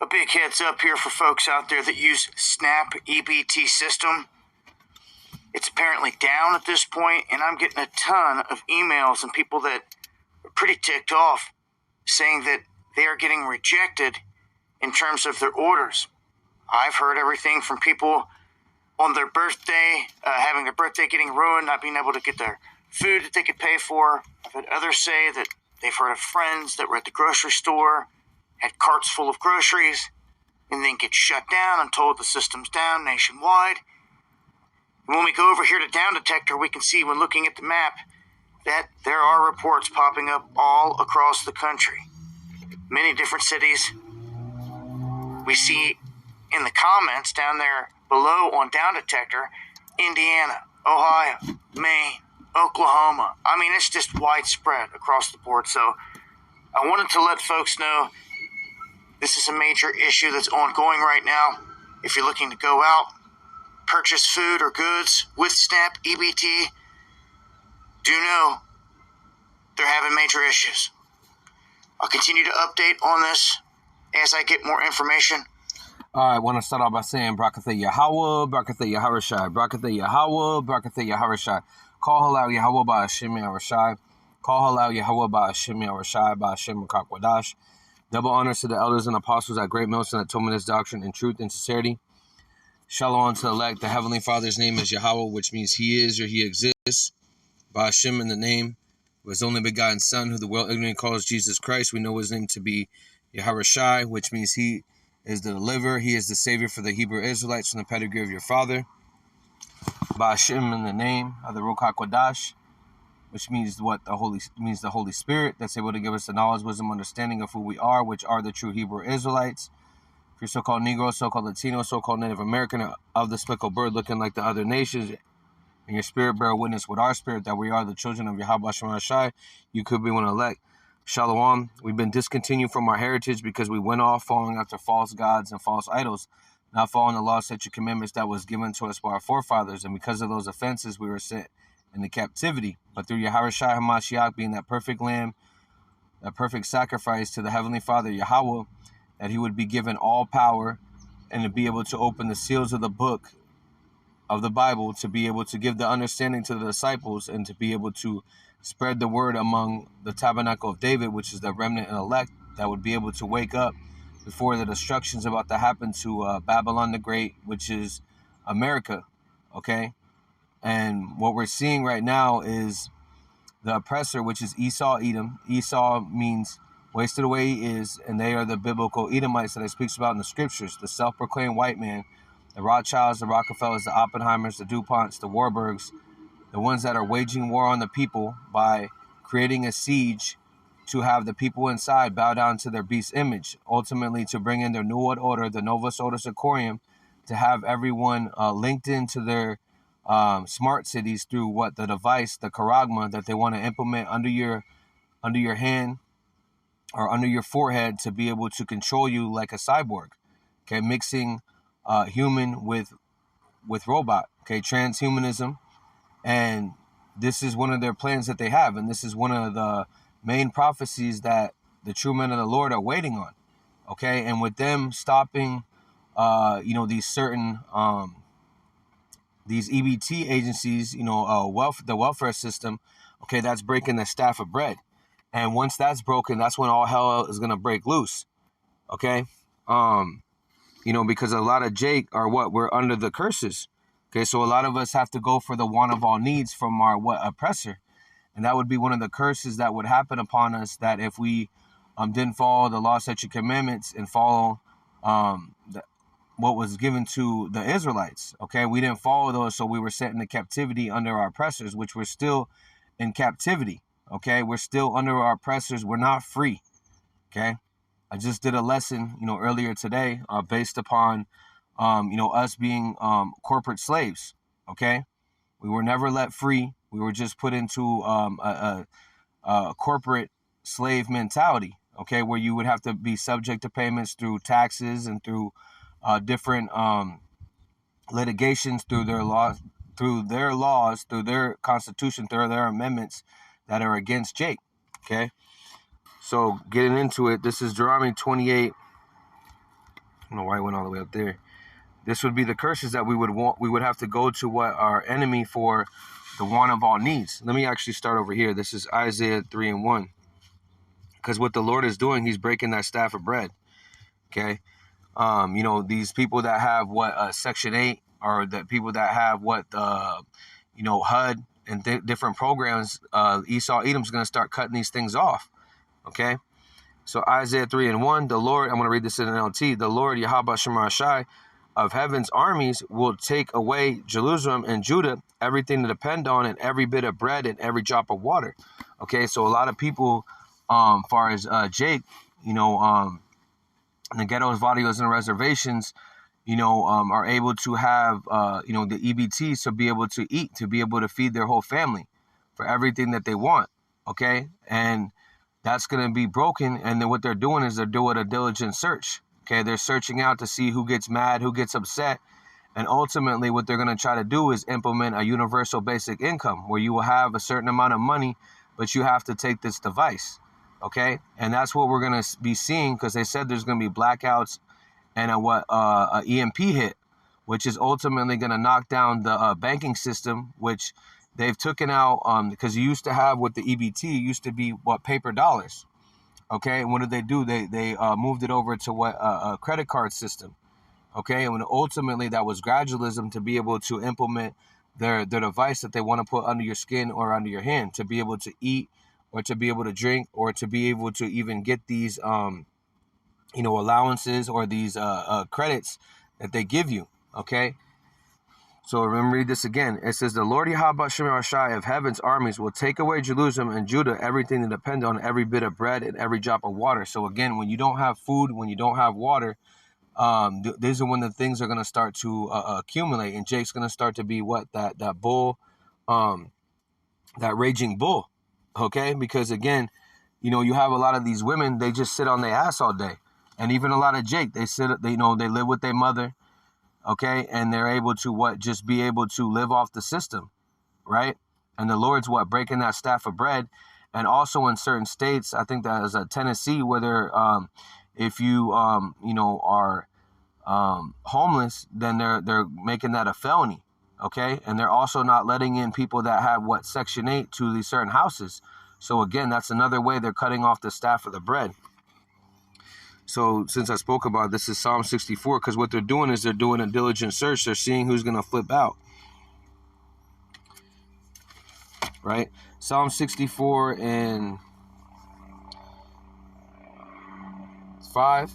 A big heads up here for folks out there that use Snap EBT system. It's apparently down at this point, and I'm getting a ton of emails and people that are pretty ticked off saying that they are getting rejected in terms of their orders. I've heard everything from people on their birthday, having their birthday getting ruined, not being able to get their food that they could pay for. I've had others say that they've heard of friends that were at the grocery store, had carts full of groceries, and then get shut down and told the system's down nationwide. And when we go over here to Down Detector, we can see when looking at the map that there are reports popping up all across the country. Many different cities. We see in the comments down there below on Down Detector, Indiana, Ohio, Maine, Oklahoma. I mean, it's just widespread across the board. So I wanted to let folks know this is a major issue that's ongoing right now. If you're looking to go out, purchase food or goods with Snap EBT, do know they're having major issues. I'll continue to update on this as I get more information. All right, I want to start off by saying Barakatha Yahweh, Barakatha Yaharushai, Barakatha Yahweh, Barakatha Yaharushai. Call halal Yahweh by Hashem Yaharushai. Call halal Yahweh by Hashem Yaharushai, by Hashem Makakwadash. Double honors to the elders and apostles at Great Millstone that told me this doctrine in truth and sincerity. Shalom to the elect. The Heavenly Father's name is Yahweh, which means He is or He exists. By Hashem in the name of His only begotten Son, who the world ignorantly calls Jesus Christ. We know His name to be Yaharushai, which means He is the deliverer. He is the Savior for the Hebrew Israelites from the pedigree of your father. By Hashem in the name of the Ruach HaKodesh, which means what the Holy Spirit that's able to give us the knowledge, wisdom, understanding of who we are, which are the true Hebrew Israelites. If you're so-called Negro, so-called Latino, so-called Native American, of the speckled bird looking like the other nations, and your spirit bear witness with our spirit that we are the children of Yahweh Shema Shai, you could be one elect. Shalom. We've been discontinued from our heritage because we went off following after false gods and false idols, not following the law, statute, commandments that was given to us by our forefathers. And because of those offenses, we were sent into captivity. But through Yaharushai HaMashiach being that perfect lamb, that perfect sacrifice to the Heavenly Father, Yahweh, that He would be given all power and to be able to open the seals of the book of the Bible, to be able to give the understanding to the disciples and to be able to spread the word among the tabernacle of David, which is the remnant and elect that would be able to wake up before the destruction's about to happen to Babylon the Great, which is America, okay? And what we're seeing right now is the oppressor, which is Esau, Edom. Esau means wasted away he is, and they are the biblical Edomites that it speaks about in the scriptures, the self-proclaimed white man, the Rothschilds, the Rockefellers, the Oppenheimers, the DuPonts, the Warburgs, the ones that are waging war on the people by creating a siege to have the people inside bow down to their beast image, ultimately to bring in their New World Order, the Novus Ordo Seclorum, to have everyone linked into their smart cities through the device, the charagma that they want to implement under your hand or under your forehead to be able to control you like a cyborg, okay, mixing human with robot, okay, transhumanism. And this is one of their plans that they have, and this is one of the main prophecies that the true men of the Lord are waiting on, okay? And with them stopping, these certain, these EBT agencies, the welfare system, okay, that's breaking the staff of bread. And once that's broken, that's when all hell is going to break loose, okay? Because a lot of Jake are we're under the curses. Okay, so a lot of us have to go for the want of all needs from our oppressor. And that would be one of the curses that would happen upon us, that if we didn't follow the law, statute, commandments and follow what was given to the Israelites. Okay, we didn't follow those, so we were sent into captivity under our oppressors, which we're still in captivity. Okay, we're still under our oppressors. We're not free. Okay, I just did a lesson, earlier today based upon us being corporate slaves, okay? We were never let free. We were just put into a corporate slave mentality, okay, where you would have to be subject to payments through taxes and through different litigations, through their laws, through their constitution, through their amendments that are against Jake, okay? So getting into it, this is Deuteronomy 28, don't know why I went all the way up there. This would be the curses that we would have to go to what our enemy for the one of all needs. Let me actually start over here. This is Isaiah 3:1. Because what the Lord is doing, he's breaking that staff of bread. Okay. These people that have what Section 8, or the people that have what HUD and different programs, Esau Edom's going to start cutting these things off. Okay. So Isaiah 3:1, the Lord, I'm going to read this in NLT. The Lord Yahweh Shema Shai of heaven's armies will take away Jerusalem and Judah, everything to depend on, and every bit of bread and every drop of water. Okay, so a lot of people, far as Jake, in the ghettos, barrios, and reservations, are able to have, the EBTs to be able to eat, to be able to feed their whole family for everything that they want. Okay, and that's going to be broken. And then what they're doing is they're doing a diligent search. Okay, they're searching out to see who gets mad, who gets upset. And ultimately, what they're going to try to do is implement a universal basic income where you will have a certain amount of money, but you have to take this device. Okay, and that's what we're going to be seeing, because they said there's going to be blackouts and a EMP hit, which is ultimately going to knock down the banking system, which they've taken out, because you used to have with the EBT, used to be paper dollars. Okay, and what did they do? They moved it over to a credit card system. Okay, and ultimately that was gradualism, to be able to implement their device that they want to put under your skin or under your hand, to be able to eat or to be able to drink or to be able to even get these allowances or these credits that they give you. Okay. So remember, read this again. It says, the Lord Yahweh Shema Shai of heaven's armies will take away Jerusalem and Judah, everything to depend on, every bit of bread and every drop of water. So again, when you don't have food, when you don't have water, these are when the things are going to start to accumulate. And Jake's going to start to be that bull, that raging bull. Okay, because again, you have a lot of these women, they just sit on their ass all day. And even a lot of Jake, they live with their mother. Okay, and they're able to just be able to live off the system, right? And the Lord's breaking that staff of bread. And also in certain states, I think that is Tennessee, where they're, if you are homeless, then they're making that a felony. Okay, and they're also not letting in people that have Section 8 to these certain houses. So again, that's another way they're cutting off the staff of the bread. So since I spoke about this, is Psalm 64, because what they're doing is they're doing a diligent search. They're seeing who's going to flip out. Right? Psalm 64 and 5.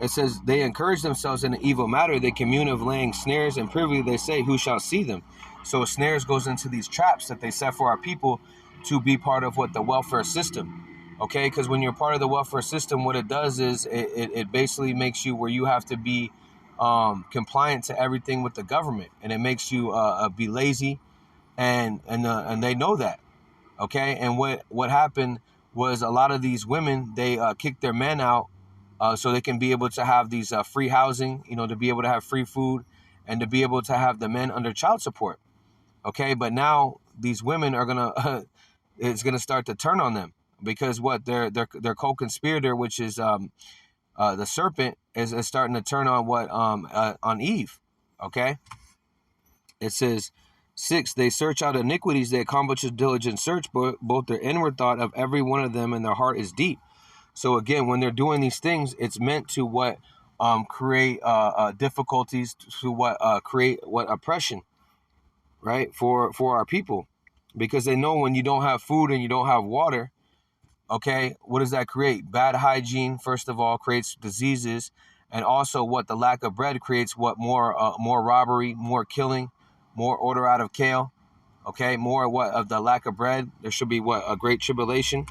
It says, they encourage themselves in an evil matter. They commune of laying snares, and privily they say, who shall see them? So snares goes into these traps that they set for our people to be part of the welfare system. Okay, because when you're part of the welfare system, what it does is it basically makes you where you have to be compliant to everything with the government, and it makes you be lazy, and they know that. Okay, and what happened was a lot of these women, they kicked their men out so they can be able to have these free housing, to be able to have free food, and to be able to have the men under child support. Okay, but now these women are gonna it's gonna start to turn on them. Because their co-conspirator, which is the serpent, is starting to turn on on Eve. Okay. It says 6, they search out iniquities, they accomplish a diligent search, but both their inward thought of every one of them and their heart is deep. So again, when they're doing these things, it's meant to create difficulties, to create oppression, right, for our people, because they know when you don't have food and you don't have water. Okay, what does that create? Bad hygiene, first of all, creates diseases, and also the lack of bread creates more robbery, more killing, more order out of chaos. Okay, more of the lack of bread. There should be a great tribulation,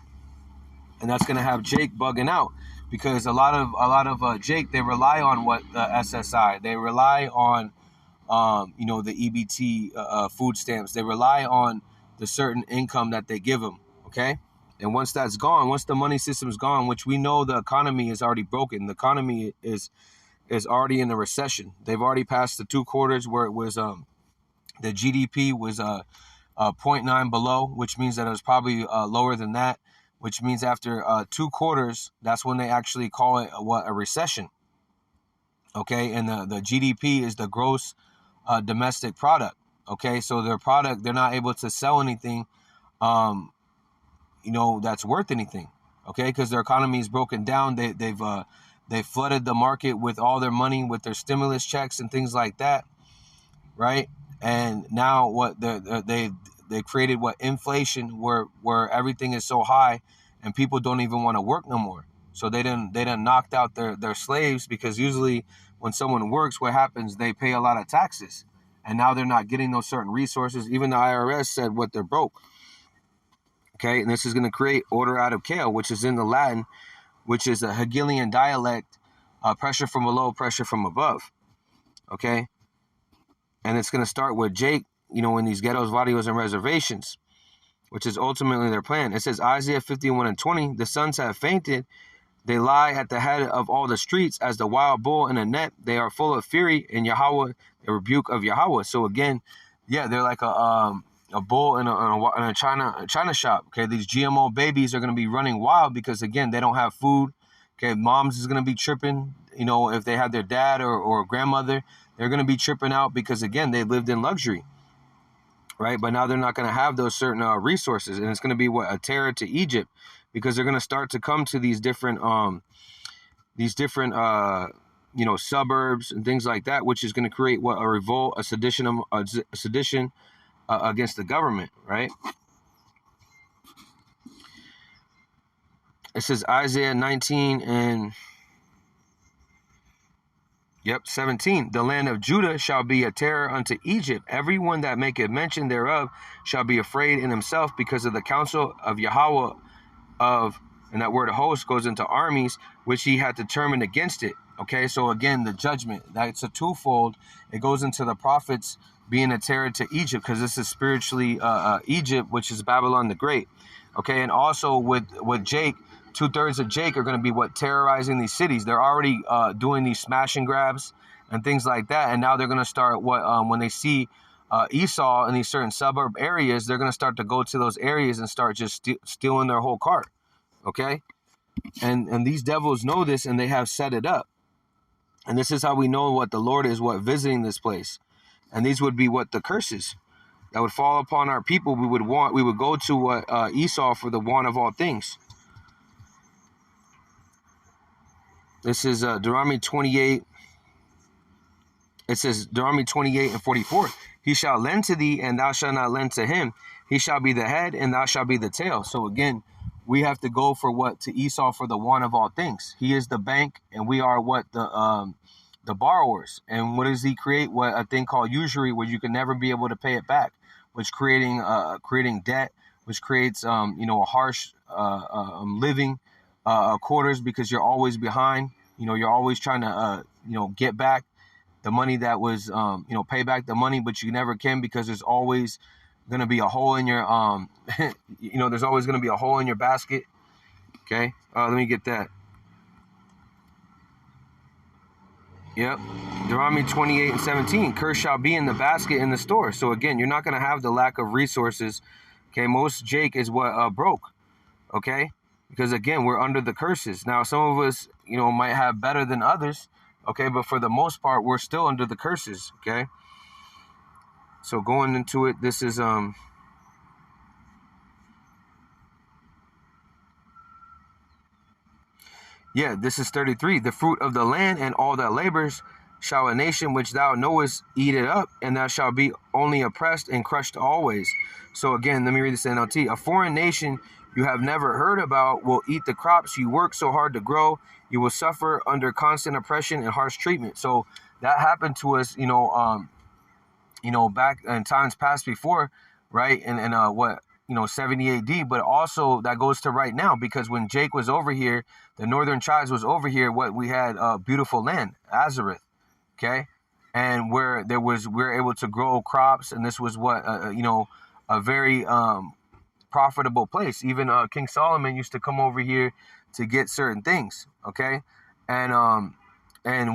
and that's gonna have Jake bugging out, because a lot of Jake, they rely on the SSI, they rely on the EBT food stamps, they rely on the certain income that they give them. Okay. And once that's gone, once the money system's gone, which we know the economy is already broken, the economy is already in a recession. They've already passed the 2 quarters where it was the GDP was 0.9 below, which means that it was probably lower than that, which means after 2 quarters, that's when they actually call it a recession. Okay, and the GDP is the gross domestic product. Okay, so their product, they're not able to sell anything, that's worth anything. Okay, because their economy is broken down. They've flooded the market with all their money, with their stimulus checks and things like that, right? And now what they created what inflation, where everything is so high, and people don't even want to work no more. So they didn't knocked out their slaves, because usually when someone works, what happens? They pay a lot of taxes, and now they're not getting those certain resources. Even the IRS said what they're broke. Okay, and this is going to create order out of chaos, which is in the Latin, which is a Hegelian dialect, pressure from below, pressure from above. Okay, and it's going to start with Jake, in these ghettos, barrios, and reservations, which is ultimately their plan. It says Isaiah 51:20, the sons have fainted. They lie at the head of all the streets as the wild bull in a net. They are full of fury, and Yahweh, the rebuke of Yahweh. So again, yeah, they're like a bull in a China shop. Okay, these GMO babies are going to be running wild because, again, they don't have food. Okay, moms is going to be tripping. If they have their dad or grandmother, they're going to be tripping out because, again, they lived in luxury, right? But now they're not going to have those certain resources, and it's going to be a terror to Egypt, because they're going to start to come to these different suburbs and things like that, which is going to create a revolt, a sedition against the government, right? It says Isaiah 19 and 17. The land of Judah shall be a terror unto Egypt. Everyone that maketh mention thereof shall be afraid in himself, because of the counsel of Yahweh and that word host goes into armies, which he had determined against it. Okay, so again, the judgment, that's a twofold. It goes into the prophets being a terror to Egypt, because this is spiritually Egypt, which is Babylon the Great. Okay, and also with Jake, 2/3 of Jake are going to be terrorizing these cities. They're already doing these smash and grabs and things like that, and now they're going to start when they see Esau in these certain suburb areas, they're going to start to go to those areas and start just stealing their whole cart. Okay, and these devils know this, and they have set it up. And this is how we know what the Lord is visiting this place. And these would be the curses that would fall upon our people. We would go to Esau for the want of all things. This is Deuteronomy 28. It says Deuteronomy 28 and 44. He shall lend to thee, and thou shalt not lend to him. He shall be the head, and thou shalt be the tail. So again, we have to go to Esau for the want of all things. He is the bank, and we are the borrowers. And what does he create? A thing called usury, where you can never be able to pay it back, which creating debt, which creates a harsh living quarters, because you're always behind. You're always trying to get back the money that was pay back the money, but you never can, because there's always going to be a hole in your there's always going to be a hole in your basket. Okay, let me get that. Yep, Deuteronomy 28 and 17. Curse shall be in the basket in the store. So again, you're not going to have the lack of resources. Okay, most Jake is broke. Okay, because again, we're under the curses. Now, some of us might have better than others. Okay, but for the most part, we're still under the curses. Okay, so going into it, this is this is 33. The fruit of the land and all that labors shall a nation which thou knowest eat it up, and thou shalt be only oppressed and crushed always. So again, let me read this in NLT. A foreign nation you have never heard about will eat the crops you work so hard to grow. You will suffer under constant oppression and harsh treatment. So that happened to us, back in times past before, right? And 70 AD, but also that goes to right now, because when Jake was over here, the northern tribes was over here, we had beautiful land, Azareth, okay? And where we were able to grow crops, and this was a very profitable place. Even King Solomon used to come over here to get certain things, okay? And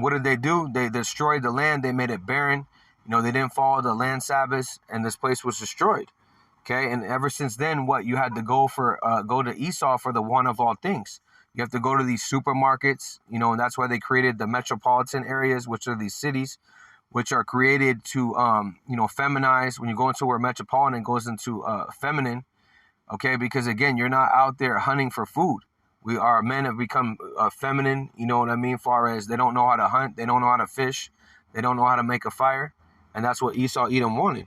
what did they do? They destroyed the land. They made it barren. They didn't follow the land Sabbaths, and this place was destroyed. Okay, and ever since then, you had to go to Esau for the want of all things. You have to go to these supermarkets, and that's why they created the metropolitan areas, which are these cities, which are created to, feminize. When you go into where metropolitan, it goes into feminine, okay? Because again, you're not out there hunting for food. Our men have become feminine, you know what I mean? Far as they don't know how to hunt, they don't know how to fish, they don't know how to make a fire, and that's what Esau Edom wanted.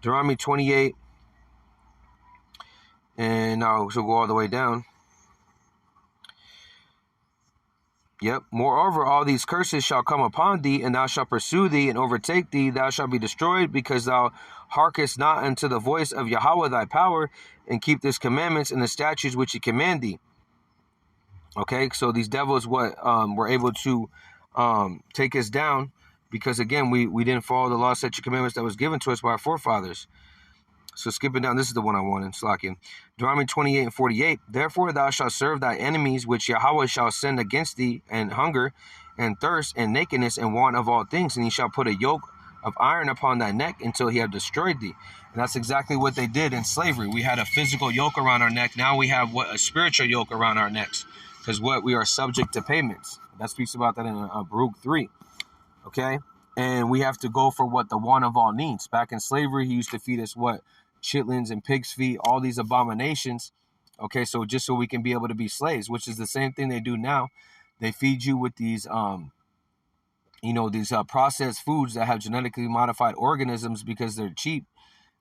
Deuteronomy 28, and now she'll go all the way down. Yep. Moreover, all these curses shall come upon thee, and thou shalt pursue thee and overtake thee. Thou shalt be destroyed, because thou hearkest not unto the voice of Yahweh thy power, and keep his commandments and the statutes which he command thee. Okay, so these devils were able to take us down, because again, we didn't follow the law, statute, commandments that was given to us by our forefathers. So skipping down, this is the one I wanted, Slakia. Deuteronomy 28 and 48. Therefore thou shalt serve thy enemies, which Yahweh shall send against thee, and hunger, and thirst, and nakedness, and want of all things. And he shall put a yoke of iron upon thy neck until he have destroyed thee. And that's exactly what they did in slavery. We had a physical yoke around our neck. Now we have a spiritual yoke around our necks. Because we are subject to payments. That speaks about that in Baruch 3. Okay? And we have to go for what the one of all needs. Back in slavery, he used to feed us what? Chitlins and pig's feet, all these abominations. Okay, so just so we can be able to be slaves, which is the same thing they do now. They feed you with these, processed foods that have genetically modified organisms, because they're cheap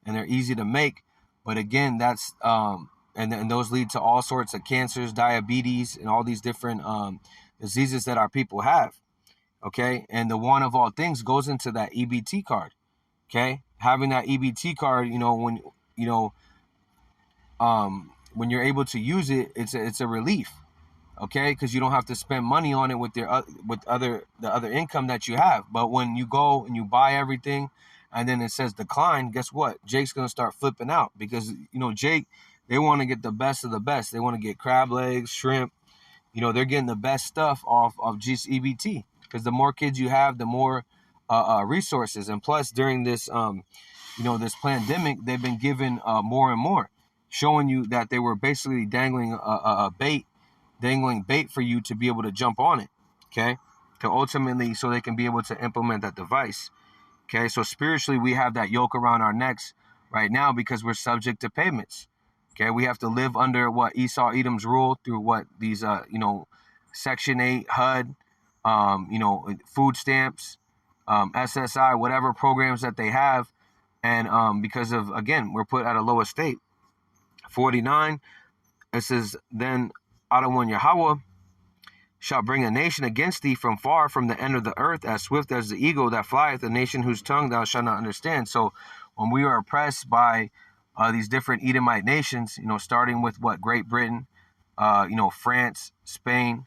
and they're easy to make. But again, that's and those lead to all sorts of cancers, diabetes, and all these different diseases that our people have. Okay, and the one of all things goes into that EBT card. Okay, having that EBT card, when you're able to use it, it's a relief. Okay, because you don't have to spend money on it with the other income that you have. But when you go and you buy everything, and then it says decline, guess what? Jake's gonna start flipping out, because Jake, they want to get the best of the best. They want to get crab legs, shrimp. They're getting the best stuff off of just EBT, because the more kids you have, the more resources. And plus, during this this pandemic, they've been given more and more, showing you that they were basically dangling bait for you to be able to jump on it. Okay, to ultimately, so they can be able to implement that device. Okay, so spiritually, we have that yoke around our necks right now, because we're subject to payments. Okay, we have to live under what Esau Edom's rule, through what these Section 8 HUD, food stamps, SSI, whatever programs that they have. And because of, again, we're put at a lower state. 49, it says, then Adonai Yahweh shall bring a nation against thee from far, from the end of the earth, as swift as the eagle that flieth, a nation whose tongue thou shalt not understand. So when we are oppressed by these different Edomite nations, starting with what? Great Britain, France, Spain,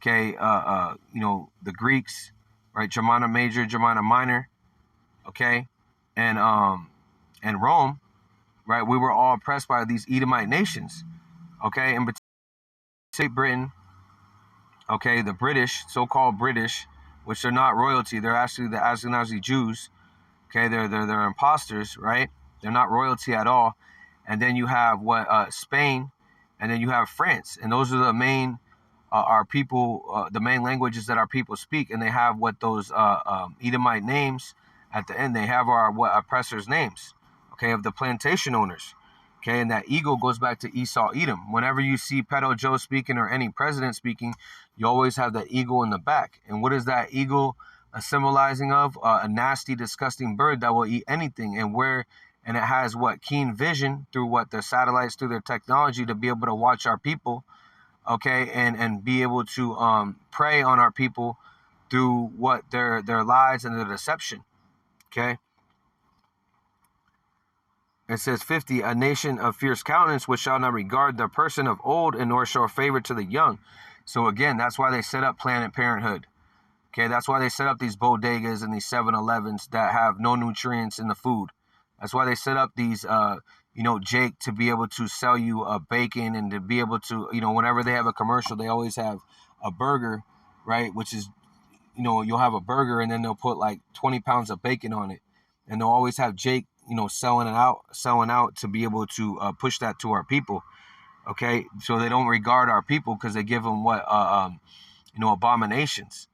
okay, the Greeks, right? Germana Major, Germana Minor, okay, and Rome, right? We were all oppressed by these Edomite nations, okay, in particular Britain, okay, the British, so-called British, which are not royalty, they're actually the Ashkenazi Jews, okay, they're imposters, right? They're not royalty at all. And then you have Spain, and then you have France, and those are the main our people, the main languages that our people speak, and they have what those Edomite names at the end. They have our oppressors' names, okay, of the plantation owners, okay, and that eagle goes back to Esau Edom. Whenever you see Pedo Joe speaking or any president speaking, you always have that eagle in the back. And what is that eagle symbolizing of? A nasty, disgusting bird that will eat anything, and it has keen vision through their satellites, through their technology, to be able to watch our people, okay, and be able to prey on our people through their lies and their deception, okay. It says 50, a nation of fierce countenance, which shall not regard the person of old, and nor show favor to the young. So again, that's why they set up Planned Parenthood. Okay, that's why they set up these bodegas and these 7-Elevens that have no nutrients in the food. That's why they set up these, Jake, to be able to sell you bacon, and to be able to, whenever they have a commercial, they always have a burger, right? Which is, you'll have a burger, and then they'll put like 20 pounds of bacon on it. And they'll always have Jake, selling out to be able to push that to our people. Okay, so they don't regard our people because they give them abominations.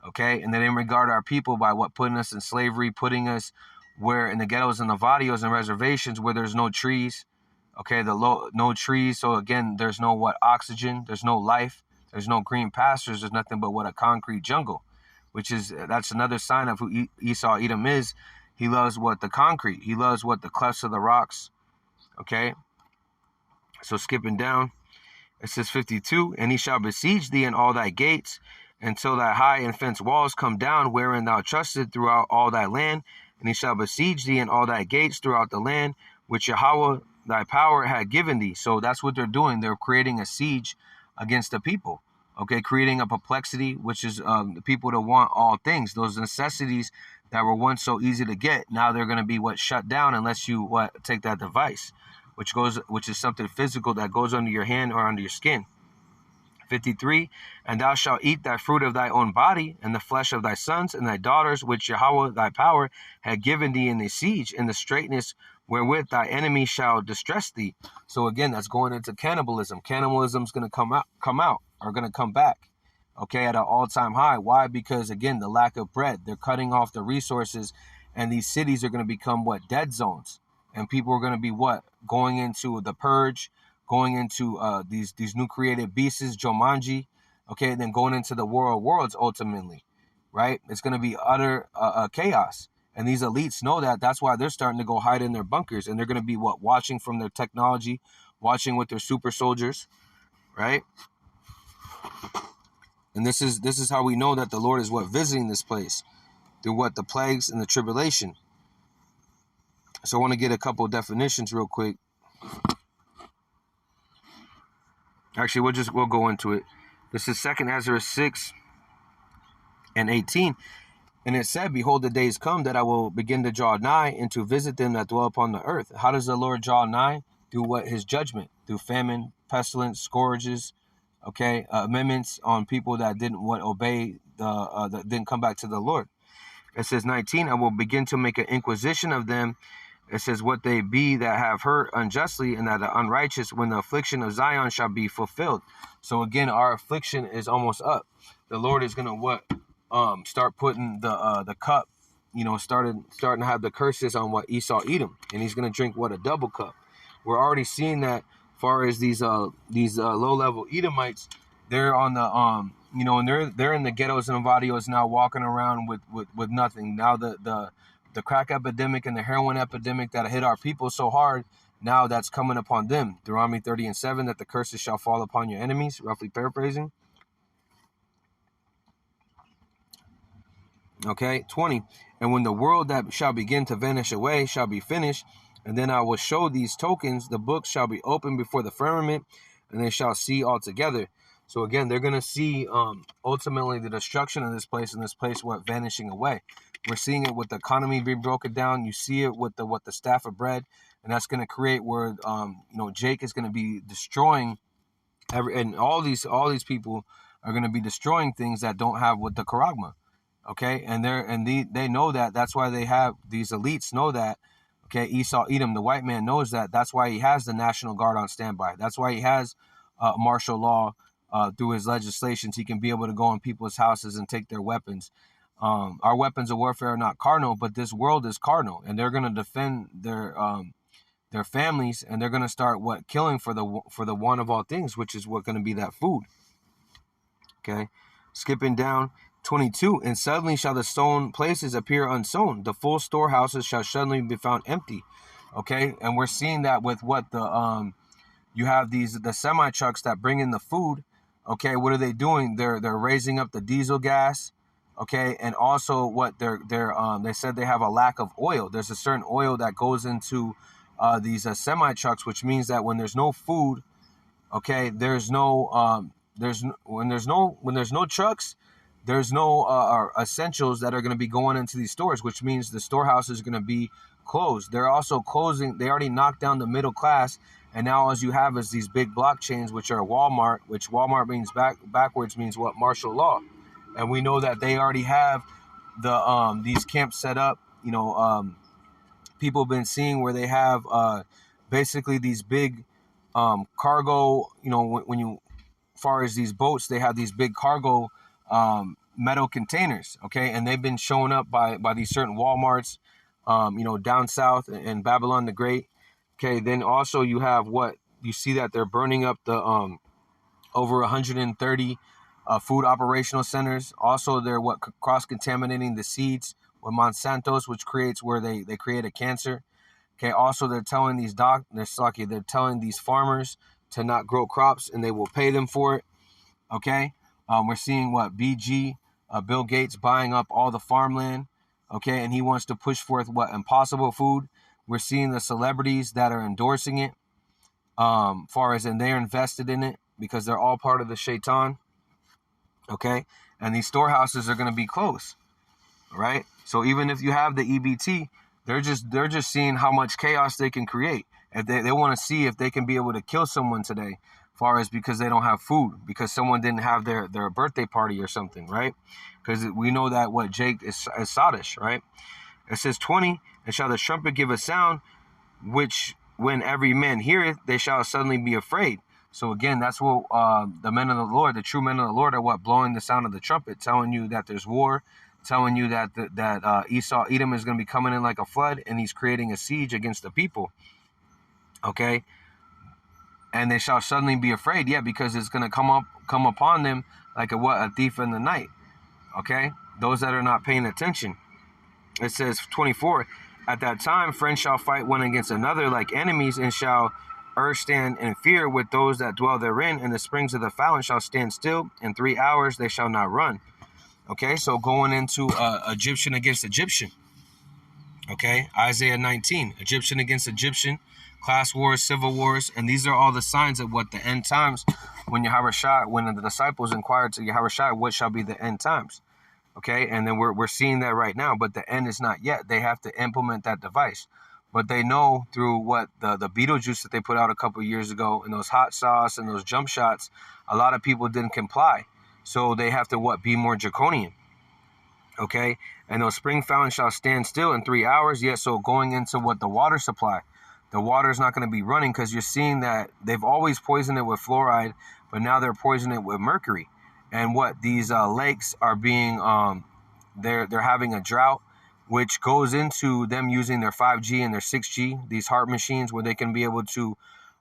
Okay, and they didn't regard our people by putting us in slavery, putting us where in the ghettos and the vadios and reservations where there's no trees. Okay, no trees. So again, there's no oxygen, there's no life, there's no green pastures, there's nothing but a concrete jungle, that's another sign of who Esau Edom is. He loves the concrete. He loves the clefts of the rocks. Okay, so skipping down, it says 52, and he shall besiege thee in all thy gates, until thy high and fenced walls come down, wherein thou trusted throughout all thy land. And he shall besiege thee in all thy gates throughout the land, which Yahweh thy power had given thee. So that's what they're doing. They're creating a siege against the people. Okay, creating a perplexity, which is the people that want all things. Those necessities that were once so easy to get, now they're going to be shut down unless you take that device, which is something physical that goes under your hand or under your skin. 53, and thou shalt eat thy fruit of thy own body, and the flesh of thy sons and thy daughters, which Yahweh thy power had given thee in the siege, in the straitness wherewith thy enemy shall distress thee. So again, that's going into cannibalism. Cannibalism's going to come back, okay, at an all-time high. Why? Because again, the lack of bread. They're cutting off the resources, and these cities are going to become dead zones, and people are going to be going into the purge, going into these new created beasts, Jumanji, okay, and then going into the war of worlds ultimately, right? It's going to be utter chaos. And these elites know that. That's why they're starting to go hide in their bunkers, and they're going to be watching from their technology, watching with their super soldiers, right? And this is how we know that the Lord is visiting this place, through the plagues and the tribulation. So I want to get a couple of definitions real quick. Actually, we'll go into it. This is 2 Ezra 6 and 18. And it said, behold, the days come that I will begin to draw nigh and to visit them that dwell upon the earth. How does the Lord draw nigh? Through his judgment, through famine, pestilence, scourges, okay, amendments on people that didn't obey, that didn't come back to the Lord. It says 19, I will begin to make an inquisition of them. It says, what they be that have hurt unjustly, and that the unrighteous, when the affliction of Zion shall be fulfilled. So again, our affliction is almost up. The Lord is going to start putting the cup, starting to have the curses on Esau Edom, and he's going to drink a double cup. We're already seeing that as far as these low-level Edomites, they're on the and they're in the ghettos and vadios now, walking around with nothing. Now the crack epidemic and the heroin epidemic that hit our people so hard, now that's coming upon them. Deuteronomy 30 and 7, that the curses shall fall upon your enemies, roughly paraphrasing. Okay, 20. And when the world that shall begin to vanish away shall be finished, and then I will show these tokens, the books shall be opened before the firmament, and they shall see altogether. So again, they're going to see ultimately the destruction of this place, and this place vanishing away. We're seeing it with the economy being broken down. You see it with the staff of bread, and that's going to create where Jake is going to be destroying and all these people are going to be destroying things that don't have the charagma. Okay, and they know that. That's why they have these elites know that. Okay, Esau Edom, the white man, knows that. That's why he has the National Guard on standby. That's why he has martial law through his legislations. He can be able to go in people's houses and take their weapons. Our weapons of warfare are not carnal, but this world is carnal, and they're going to defend their families, and they're going to start killing for the one of all things, which is going to be that food. Okay, skipping down. 22, and suddenly shall the stone places appear unsown. The full storehouses shall suddenly be found empty. Okay, and we're seeing that with you have the semi trucks that bring in the food. Okay, what are they doing? They're raising up the diesel gas. Okay, and also they said they have a lack of oil. There's a certain oil that goes into these semi trucks, which means that when there's no food, okay, when there's no trucks, there's no essentials that are going to be going into these stores, which means the storehouse is going to be closed. They're also closing. They already knocked down the middle class, and now all you have is these big blockchains, which are Walmart, which Walmart means backwards means martial law, and we know that they already have these camps set up. People have been seeing where they have basically these big cargo, when you, far as these boats, they have these big cargo metal containers, okay, and they've been showing up by these certain Walmarts, down south in Babylon the Great, okay. Then also you have what you see that they're burning up the over 130 food operational centers. Also, they're cross contaminating the seeds with Monsanto's, which creates where they create a cancer. Okay. Also, they're telling they're telling these farmers to not grow crops, and they will pay them for it. Okay. We're seeing what BG, Bill Gates buying up all the farmland. Okay. And he wants to push forth what Impossible Food. We're seeing the celebrities that are endorsing it, far as, and they're invested in it because they're all part of the shaitan. Okay. And these storehouses are going to be closed. Right. So even if you have the EBT, they're just seeing how much chaos they can create. If they want to see if they can be able to kill someone today, far as because they don't have food, because someone didn't have their birthday party or something, right? Because we know that what Jake is sottish, right? It says 20, and shall the trumpet give a sound, which when every man heareth, they shall suddenly be afraid. So again, that's what the men of the Lord, the true men of the Lord, are what blowing the sound of the trumpet, telling you that there's war, telling you that Edom is going to be coming in like a flood, and he's creating a siege against the people. Okay. And they shall suddenly be afraid. Yeah, because it's going to come upon them like a thief in the night. Okay. Those that are not paying attention. It says 24, at that time, friends shall fight one against another like enemies, and shall stand in fear with those that dwell therein, and the springs of the fountain shall stand still. In 3 hours they shall not run. Okay. So going into Egyptian against Egyptian. Okay. Isaiah 19, Egyptian against Egyptian. Class wars, civil wars, and these are all the signs of what the end times. When the disciples inquired to Yahushua, what shall be the end times? Okay, and then we're seeing that right now, but the end is not yet. They have to implement that device, but they know through what the Beetlejuice that they put out a couple of years ago, and those hot sauce and those jump shots, a lot of people didn't comply, so they have to be more draconian. Okay, and those spring fountains shall stand still in 3 hours. Yet, so going into what the water supply. The water is not going to be running because you're seeing that they've always poisoned it with fluoride, but now they're poisoning it with mercury. And what these lakes are being, they're having a drought, which goes into them using their 5G and their 6G, these HART machines, where they can be able to,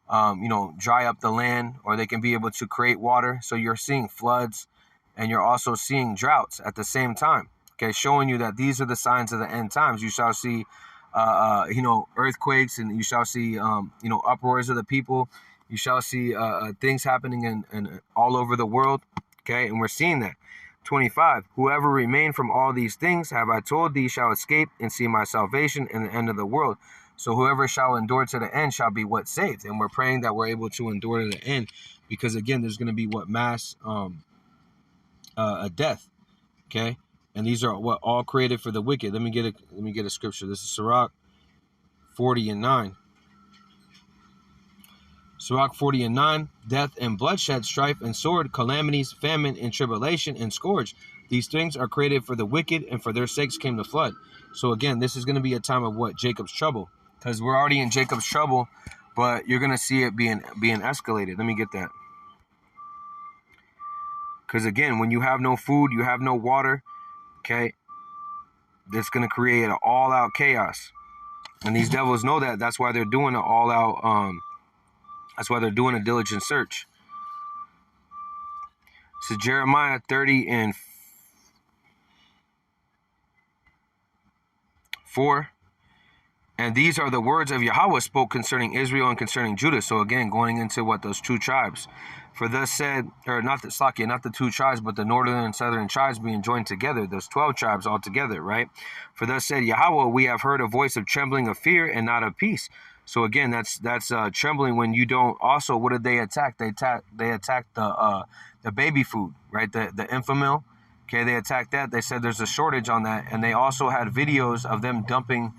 dry up the land, or they can be able to create water. So you're seeing floods, and you're also seeing droughts at the same time. Okay, showing you that these are the signs of the end times. You shall see earthquakes, and you shall see, uproars of the people. You shall see things happening in all over the world. Okay, and we're seeing that. 25, whoever remained from all these things have I told thee shall escape and see my salvation in the end of the world. So whoever shall endure to the end shall be what saved. And we're praying that we're able to endure to the end, because again, there's going to be what mass a death. Okay. And these are what all created for the wicked. Let me get a scripture. This is Sirach 40:9. Sirach 40:9. Death and bloodshed, strife and sword, calamities, famine and tribulation and scourge. These things are created for the wicked, and for their sakes came the flood. So again, this is going to be a time of what? Jacob's trouble. Because we're already in Jacob's trouble, but you're going to see it being escalated. Let me get that. Because again, when you have no food, you have no water. Okay, that's going to create an all-out chaos, and these devils know that. That's why they're doing an all-out. That's why they're doing a diligent search. So Jeremiah 30:4, and these are the words of Yahweh spoke concerning Israel and concerning Judah. So again, going into what those two tribes. For thus said, or not the two tribes, but the northern and southern tribes being joined together. There's 12 tribes all together, right? For thus said Yahweh, we have heard a voice of trembling, of fear, and not of peace. So again, that's trembling when you don't. Also, what did they attack? They attacked the baby food, right? The Infamil. Okay, they attacked that. They said there's a shortage on that, and they also had videos of them dumping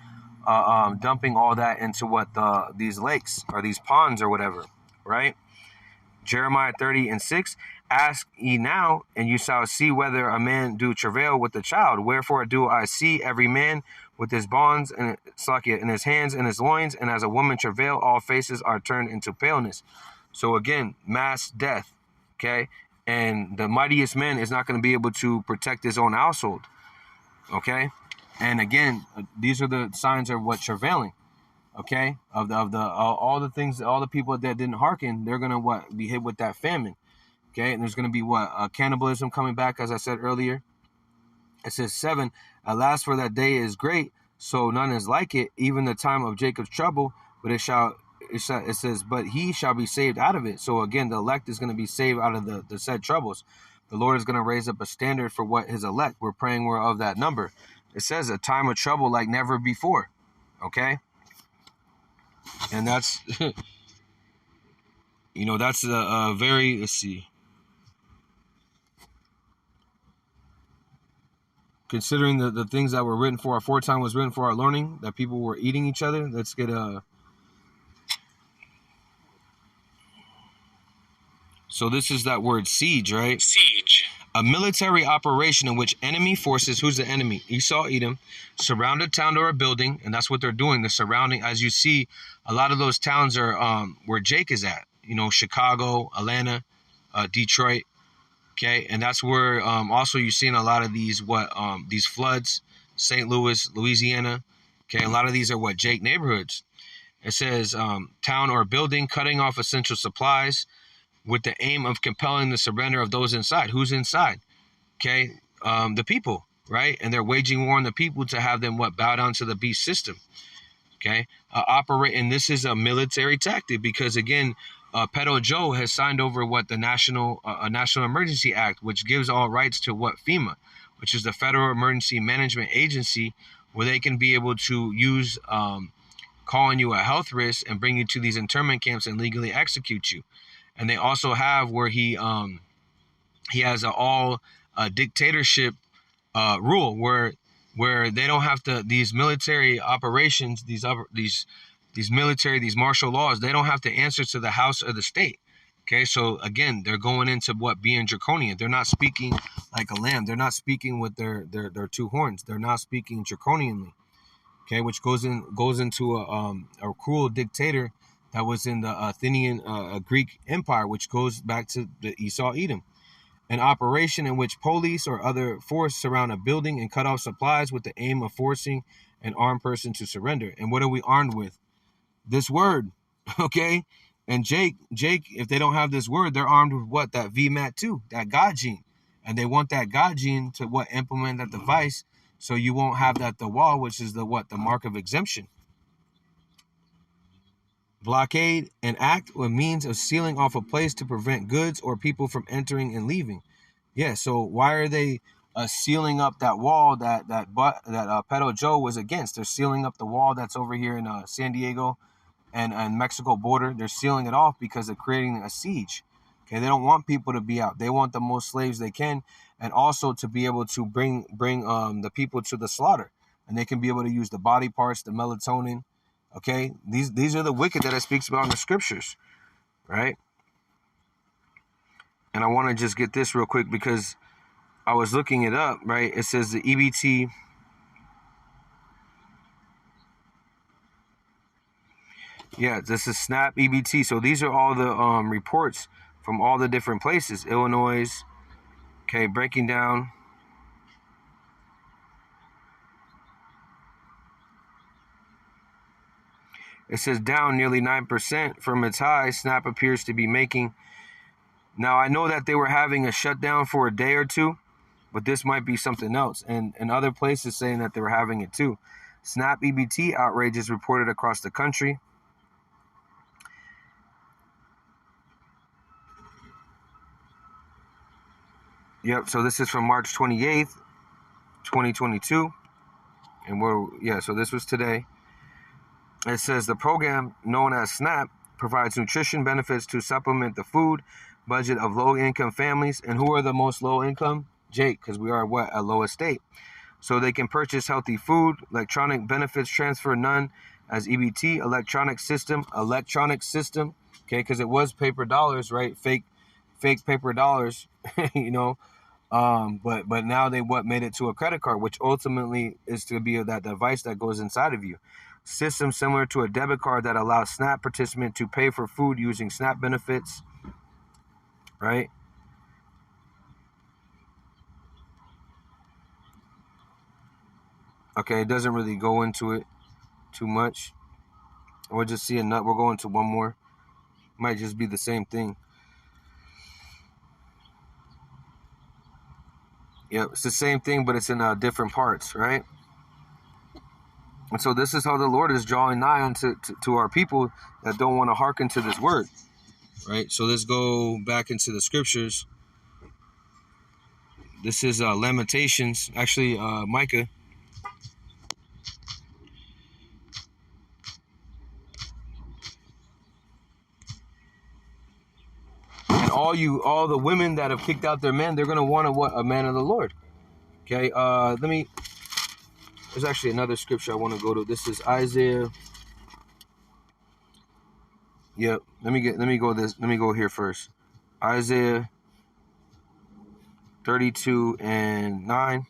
all that into what these lakes or these ponds or whatever, right? Jeremiah 30:6. Ask ye now, and you shall see whether a man do travail with the child. Wherefore do I see every man with his bonds and in his hands and his loins, and as a woman travail, all faces are turned into paleness. So again, mass death, okay? And the mightiest man is not going to be able to protect his own household, okay? And again, these are the signs of what travailing, okay? Of the all the things, all the people that didn't hearken, they're going to be hit with that famine, okay? And there's going to be cannibalism coming back, as I said earlier. It says 7, alas, for that day is great, so none is like it, even the time of Jacob's trouble, but it says, but he shall be saved out of it. So again, the elect is going to be saved out of the said troubles. The Lord is going to raise up a standard for what his elect. We're praying we're of that number. It says a time of trouble like never before. Okay? And that's, that's a very, let's see. Considering the things that were written for, aforetime was written for our learning, that people were eating each other. Let's get So this is that word siege, right? Siege. A military operation in which enemy forces, who's the enemy? Esau, Edom, surround a town or a building, and that's what they're doing. They're surrounding, as you see, a lot of those towns are where Jake is at. Chicago, Atlanta, Detroit. Okay, and that's where also you're seeing a lot of these these floods, St. Louis, Louisiana. Okay, a lot of these are Jake neighborhoods. It says town or building cutting off essential supplies, with the aim of compelling the surrender of those inside. Who's inside? Okay, the people, right? And they're waging war on the people to have them bow down to the beast system. Okay, and this is a military tactic because again, Pedo Joe has signed over the National Emergency Act, which gives all rights to FEMA, which is the Federal Emergency Management Agency, where they can be able to use calling you a health risk and bring you to these internment camps and legally execute you. And they also have where he has all dictatorship rule where they don't have to, these military operations, these martial laws, they don't have to answer to the House or the state. Okay, so again, they're going into being draconian. They're not speaking like a lamb. They're not speaking with their two horns. They're not speaking draconianly. Okay, which goes into a cruel dictator that was in the Athenian Greek Empire, which goes back to the Esau, Edom. An operation in which police or other force surround a building and cut off supplies with the aim of forcing an armed person to surrender. And what are we armed with? This word, okay? And Jake, if they don't have this word, they're armed with what? That VMAT 2, that God gene. And they want that God gene to implement that device so you won't have the wall, which is the mark of exemption. Blockade, an act or means of sealing off a place to prevent goods or people from entering and leaving. Yeah, so why are they sealing up that wall that Pedo Joe was against? They're sealing up the wall that's over here in San Diego and Mexico border. They're sealing it off because they're creating a siege. Okay, they don't want people to be out. They want the most slaves they can, and also to be able to bring the people to the slaughter, and they can be able to use the body parts, the melatonin. Okay, these are the wicked that it speaks about in the scriptures, right? And I want to just get this real quick because I was looking it up, right? It says the EBT. Yeah, this is SNAP EBT. So these are all the reports from all the different places. Illinois, okay, breaking down. It says down nearly 9% from its high, SNAP appears to be making. Now, I know that they were having a shutdown for a day or two, but this might be something else. And other places saying that they were having it too. SNAP EBT outrage is reported across the country. Yep, so this is from March 28th, 2022. And so this was today. It says the program known as SNAP provides nutrition benefits to supplement the food budget of low-income families. And who are the most low-income? Jake, because we are a low estate. So they can purchase healthy food, electronic benefits transfer none as EBT, electronic system, okay, because it was paper dollars, right? Fake fake paper dollars, you know. But now they made it to a credit card, which ultimately is to be that device that goes inside of you. System similar to a debit card that allows SNAP participant to pay for food using SNAP benefits, right? Okay, it doesn't really go into it too much. We'll just see we're going to one more. Might just be the same thing. Yep, it's the same thing, but it's in different parts, right? And so this is how the Lord is drawing nigh unto to our people that don't want to hearken to this word, right? So let's go back into the scriptures. This is Lamentations, actually Micah. And all the women that have kicked out their men, they're gonna want a man of the Lord. Okay, there's actually another scripture I want to go to. This is Isaiah. Yep. Let me go here first. Isaiah 32:9.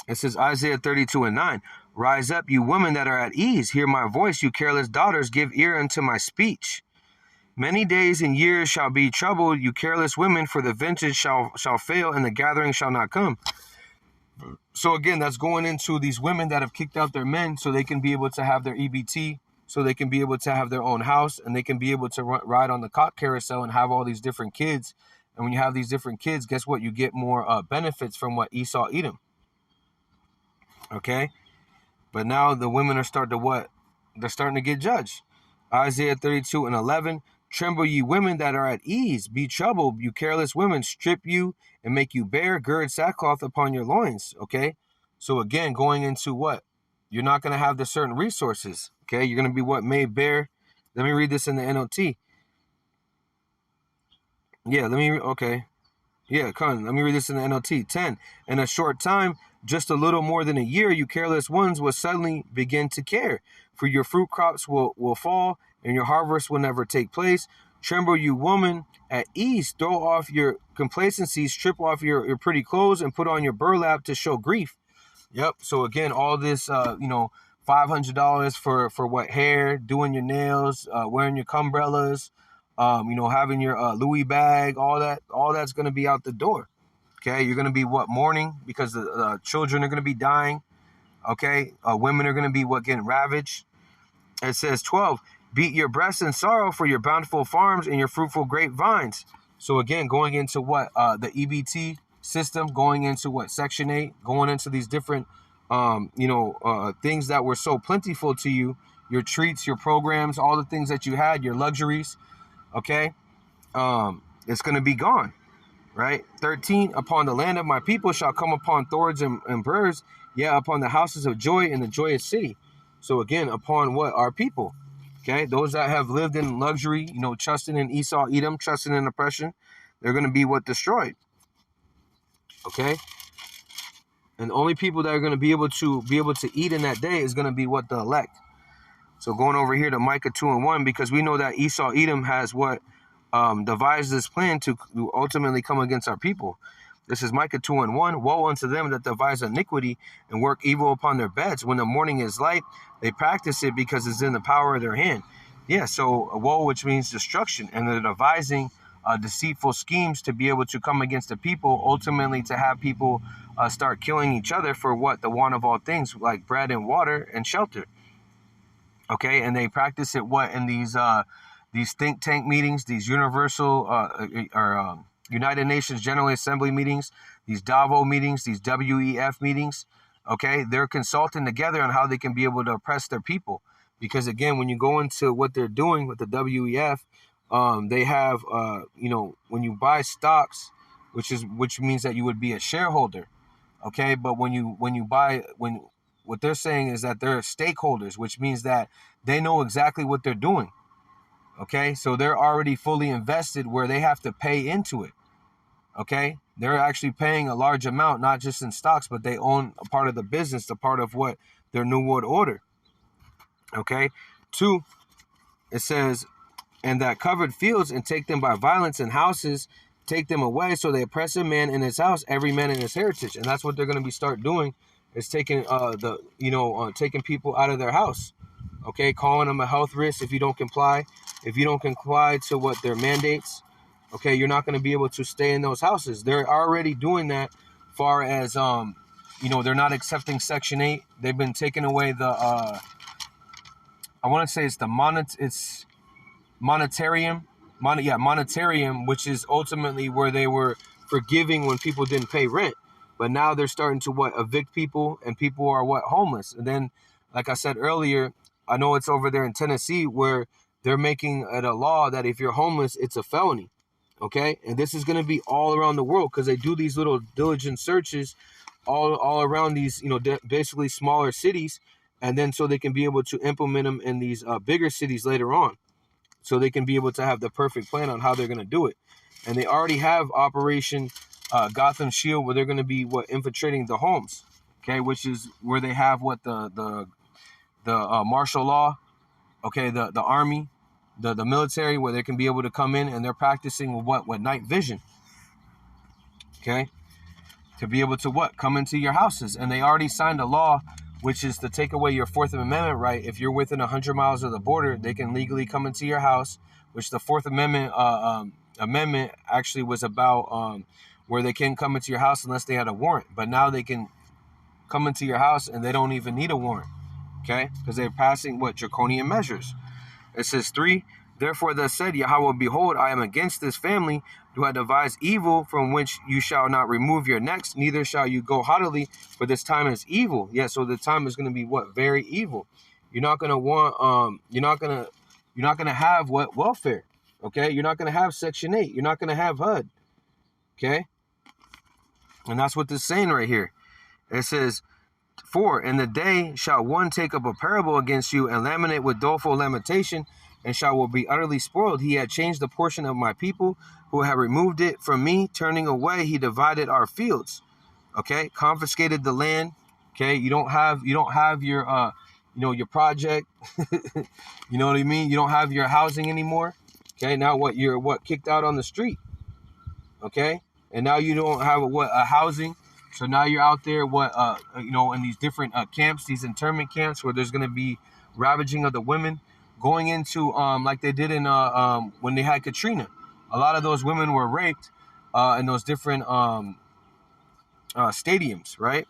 It says Isaiah 32:9. Rise up, you women that are at ease. Hear my voice, you careless daughters. Give ear unto my speech. Many days and years shall be troubled, you careless women, for the vintage shall fail and the gathering shall not come. So again, that's going into these women that have kicked out their men so they can be able to have their EBT, so they can be able to have their own house, and they can be able to ride on the cock carousel and have all these different kids. And when you have these different kids, guess what? You get more benefits from what Esau Edom. Okay? But now the women are starting to what? They're starting to get judged. Isaiah 32:11. Tremble, ye women that are at ease. Be troubled, you careless women. Strip you and make you bare. Gird sackcloth upon your loins. Okay? So again, going into what? You're not going to have the certain resources. Okay? You're going to be what? Made bare. Let me read this in the NLT. Yeah, okay. Yeah, come on. Let me read this in the NLT. 10. In a short time, just a little more than a year, you careless ones will suddenly begin to care. For your fruit crops will fall, and your harvest will never take place. Tremble, you woman, at ease. Throw off your complacency, strip off your pretty clothes, and put on your burlap to show grief. Yep. So again, all this, $500 for what? Hair, doing your nails, wearing your umbrellas, having your Louis bag, all that's going to be out the door. Okay. You're going to be mourning because the children are going to be dying. Okay. Women are going to be getting ravaged. It says 12, beat your breasts in sorrow for your bountiful farms and your fruitful grapevines. So again, going into the EBT system, going into Section 8, going into these different, things that were so plentiful to you, your treats, your programs, all the things that you had, your luxuries. Okay. It's going to be gone. Right. 13, upon the land of my people shall come upon thorns and burrs. Yeah. Upon the houses of joy in the joyous city. So again, upon what? Our people. Okay. Those that have lived in luxury, trusting in Esau, Edom, trusting in oppression, they're going to be destroyed. Okay. And the only people that are going to be able to eat in that day is going to be the elect. So going over here to Micah 2:1, because we know that Esau, Edom has devised this plan to ultimately come against our people. This is Micah 2:1. Woe unto them that devise iniquity and work evil upon their beds. When the morning is light, they practice it because it's in the power of their hand. Yeah, so woe, which means destruction. And they're devising deceitful schemes to be able to come against the people, ultimately to have people start killing each other for the want of all things, like bread and water and shelter. Okay, and they practice it in these think tank meetings, these universal United Nations General Assembly meetings, these Davos meetings, these WEF meetings. Okay, they're consulting together on how they can be able to oppress their people. Because again, when you go into what they're doing with the WEF, they have when you buy stocks, which means that you would be a shareholder. Okay, but what they're saying is that they're stakeholders, which means that they know exactly what they're doing. Okay, so they're already fully invested where they have to pay into it. Okay, they're actually paying a large amount, not just in stocks, but they own a part of the business, a part of their New World Order. Okay, 2, it says, and that covered fields, and take them by violence, and houses take them away. So they oppress a man in his house, every man in his heritage. And that's what they're going to be start doing, is taking taking people out of their house. Okay, calling them a health risk if you don't comply. If you don't comply to what their mandates, okay, you're not going to be able to stay in those houses. They're already doing that. Far as they're not accepting Section 8. They've been taking away the I want to say it's the monetarium, which is ultimately where they were forgiving when people didn't pay rent. But now they're starting to evict people, and people are homeless. And then, like I said earlier, I know it's over there in Tennessee where they're making it a law that if you're homeless, it's a felony. Okay, and this is going to be all around the world, because they do these little diligent searches all around these, basically smaller cities, and then so they can be able to implement them in these bigger cities later on, so they can be able to have the perfect plan on how they're going to do it. And they already have Operation Gotham Shield, where they're going to be infiltrating the homes, okay, which is where they have the martial law, okay, the army, the military, where they can be able to come in, and they're practicing what night vision, okay, to be able to come into your houses. And they already signed a law, which is to take away your Fourth Amendment right. If you're within 100 miles of the border, they can legally come into your house, which the Fourth Amendment amendment actually was about, where they can't come into your house unless they had a warrant. But now they can come into your house and they don't even need a warrant, okay, because they're passing draconian measures. It says 3, therefore thus said Yahweh, behold, I am against this family, do I devise evil from which you shall not remove your necks, neither shall you go haughtily, for this time is evil. Yeah, so the time is going to be very evil. You're not going to want you're not going to have welfare, okay? You're not going to have Section 8. You're not going to have HUD, okay? And that's what this is saying right here. It says, 4, in the day shall one take up a parable against you, and lamentate with doleful lamentation, and will be utterly spoiled. He had changed the portion of my people, who had removed it from me. Turning away, he divided our fields. Okay, confiscated the land. Okay, you don't have your your project. You know what I mean? You don't have your housing anymore. Okay, now you're kicked out on the street. Okay, and now you don't have a housing. So now you're out there, in these different camps, these internment camps, where there's going to be ravaging of the women, going into like they did in when they had Katrina. A lot of those women were raped in those different stadiums, right?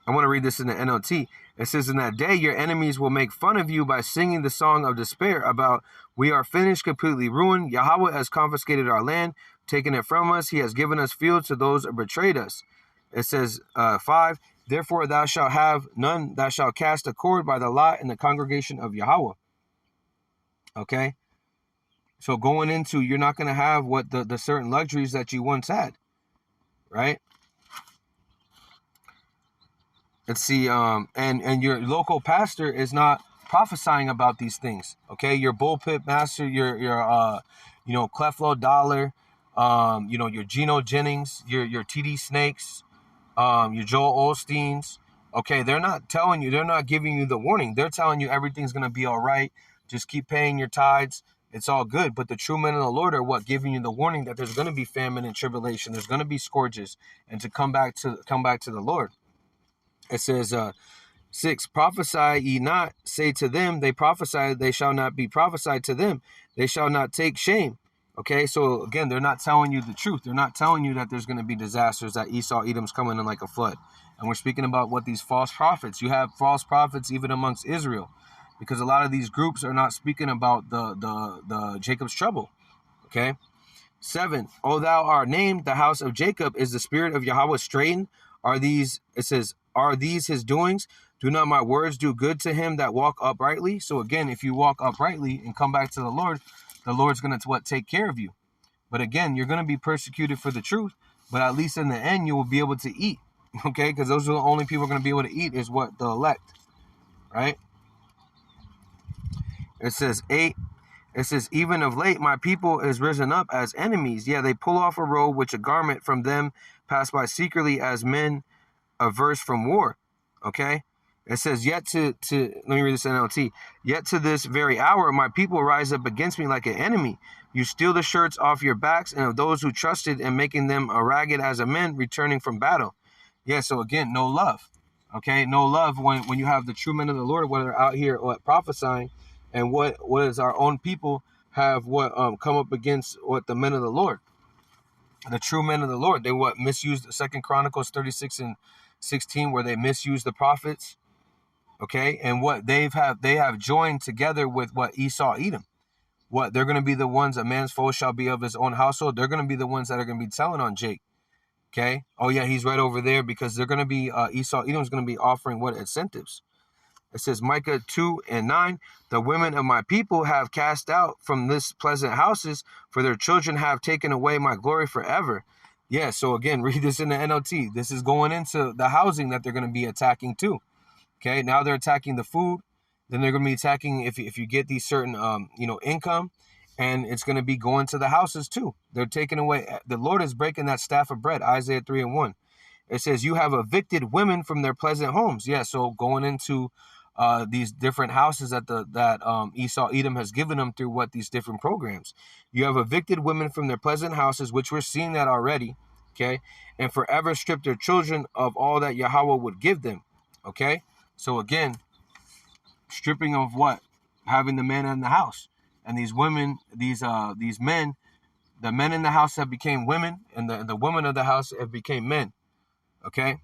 I want to read this in the NLT. It says, in that day, your enemies will make fun of you by singing the song of despair about, we are finished, completely ruined. Yahweh has confiscated our land, taken it from us. He has given us fields to those who betrayed us. It says 5, therefore thou shalt have none, thou shalt cast a cord by the lot in the congregation of Yahweh. Okay? So going into, you're not going to have the certain luxuries that you once had, right? Let's see, and your local pastor is not prophesying about these things, okay? Your bullpit master, your Cleflo Dollar, your Geno Jennings, your TD Snakes, your Joel Osteens, okay? They're not telling you, they're not giving you the warning. They're telling you everything's going to be all right. Just keep paying your tithes. It's all good. But the true men of the Lord are giving you the warning that there's going to be famine and tribulation. There's going to be scourges, and to come back to the Lord. It says 6, prophesy ye not, say to them, they prophesy, they shall not be prophesied to them. They shall not take shame. Okay, so again, they're not telling you the truth. They're not telling you that there's going to be disasters, that Esau, Edom's coming in like a flood. And we're speaking about what these false prophets. You have false prophets even amongst Israel, because a lot of these groups are not speaking about the Jacob's trouble. Okay, 7, O thou art named the house of Jacob, is the spirit of Yahweh straitened? Are these his doings? Do not my words do good to him that walk uprightly? So again, if you walk uprightly and come back to the Lord's going to take care of you. But again, you're going to be persecuted for the truth, but at least in the end, you will be able to eat. Okay, because those are the only people going to be able to eat, is the elect, right? It says 8. It says, even of late, my people is risen up as enemies. Yeah, they pull off a robe which a garment from them, pass by secretly as men averse from war. Okay? It says, yet let me read this in NLT. Yet to this very hour, my people rise up against me like an enemy. You steal the shirts off your backs and of those who trusted and making them a ragged as a men returning from battle. Yeah, so again, no love. Okay, no love when you have the true men of the Lord, what are out here prophesying, and what is our own people have come up against what the men of the Lord, the true men of the Lord. They misused 2 Chronicles 36:16, where they misused the prophets. Okay, and what they have joined together with what Esau, Edom. What they're going to be the ones, a man's foe shall be of his own household. They're going to be the ones that are going to be telling on Jake. Okay. Oh yeah, he's right over there, because they're going to be Esau, Edom's going to be offering what incentives. It says Micah 2:9, the women of my people have cast out from this pleasant houses, for their children have taken away my glory forever. Yeah. So again, read this in the NLT. This is going into the housing that they're going to be attacking too. Okay. Now they're attacking the food. Then they're going to be attacking if you get these certain income, and it's going to be going to the houses too. They're taking away. The Lord is breaking that staff of bread. Isaiah 3:1. It says you have evicted women from their pleasant homes. Yeah, so going into these different houses that Esau Edom has given them through these different programs. You have evicted women from their pleasant houses, which we're seeing that already. Okay, and forever stripped their children of all that Yahweh would give them. Okay, so again, stripping of what? Having the men in the house. And these women, these men, the men in the house have became women, and the women of the house have became men. Okay?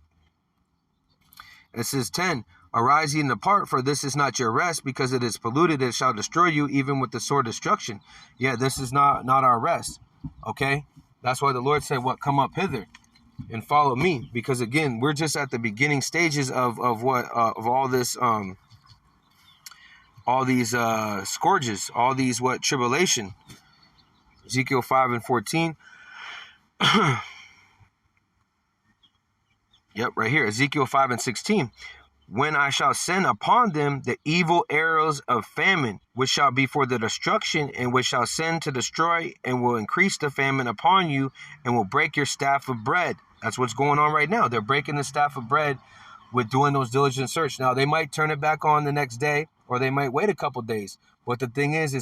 It says 10, arise ye and depart, for this is not your rest, because it is polluted, it shall destroy you, even with the sword destruction. Yeah, this is not our rest. Okay? That's why the Lord said, what? Come up hither and follow me. Because again, we're just at the beginning stages of all this all these scourges, all these tribulation. Ezekiel 5:14. Yep, right here. Ezekiel 5:16. When I shall send upon them the evil arrows of famine, which shall be for the destruction, and which shall send to destroy, and will increase the famine upon you, and will break your staff of bread. That's what's going on right now. They're breaking the staff of bread with doing those diligent search. Now, they might turn it back on the next day, or they might wait a couple days. But the thing is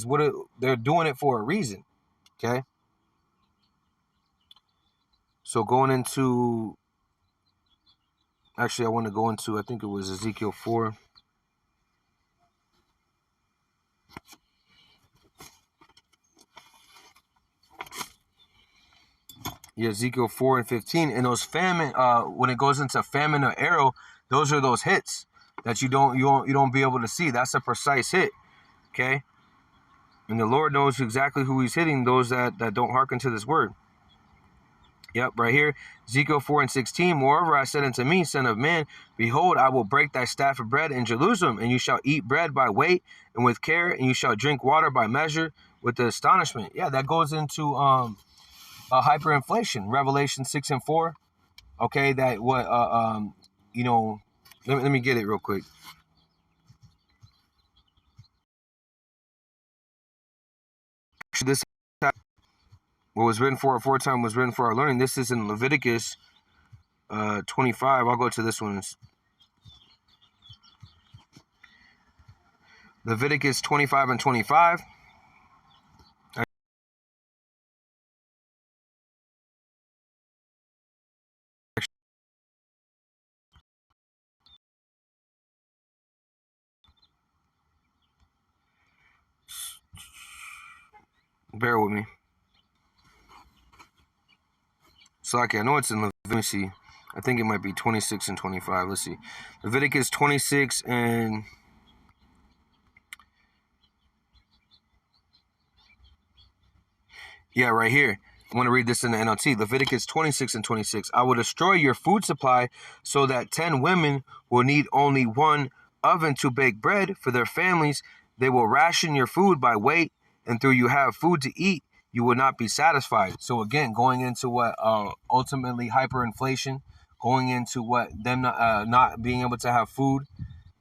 they're doing it for a reason. Okay? So going into... Actually, I want to go into, I think it was Ezekiel 4. Yeah, Ezekiel 4:15. And those famine, when it goes into famine or arrow, those are those hits that you don't be able to see. That's a precise hit. Okay? And the Lord knows exactly who he's hitting, those that don't hearken to this word. Yep, right here, Ezekiel 4:16. Moreover, I said unto me, son of man, behold, I will break thy staff of bread in Jerusalem, and you shall eat bread by weight and with care, and you shall drink water by measure with the astonishment. Yeah, that goes into hyperinflation. Revelation 6:4. Okay, that let me get it real quick. This what was written for aforetime was written for our learning. This is in Leviticus 25. I'll go to this one. Leviticus 25:25. Bear with me. So, okay, I know it's in Leviticus. Let me see. I think it might be 26 and 25. Let's see. Leviticus 26 and... Yeah, right here. I want to read this in the NLT. Leviticus 26 and 26. I will destroy your food supply so that 10 women will need only one oven to bake bread for their families. They will ration your food by weight, and though you have food to eat, you will not be satisfied. So again, going into what ultimately hyperinflation, going into what them not being able to have food,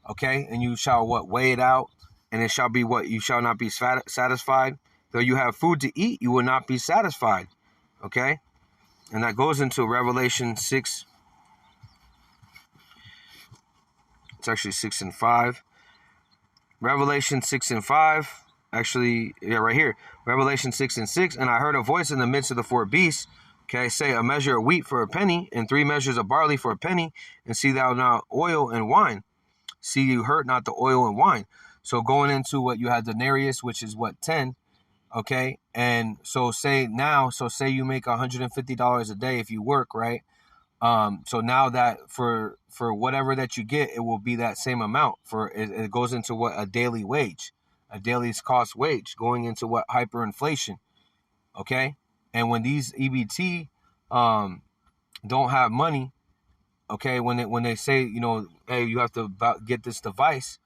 okay? And you shall weigh it out, and it shall be you shall not be satisfied. Though you have food to eat, you will not be satisfied, okay? And that goes into Revelation 6. It's actually 6 and 5. Revelation 6 and 5. Actually, yeah, right here. Revelation 6 and 6. And I heard a voice in the midst of the four beasts, okay, say, a measure of wheat for a penny, and 3 measures of barley for a penny, and see thou not oil and wine. See you hurt not the oil and wine. So going into what you had denarius, which is what, 10, okay? And so say you make $150 a day if you work, right? So now that for whatever that you get, it will be that same amount. It goes into what, a daily wage, a daily cost wage, going into what, hyperinflation, okay? And when these EBT don't have money, okay, when they say, you know, hey, you have to get this device,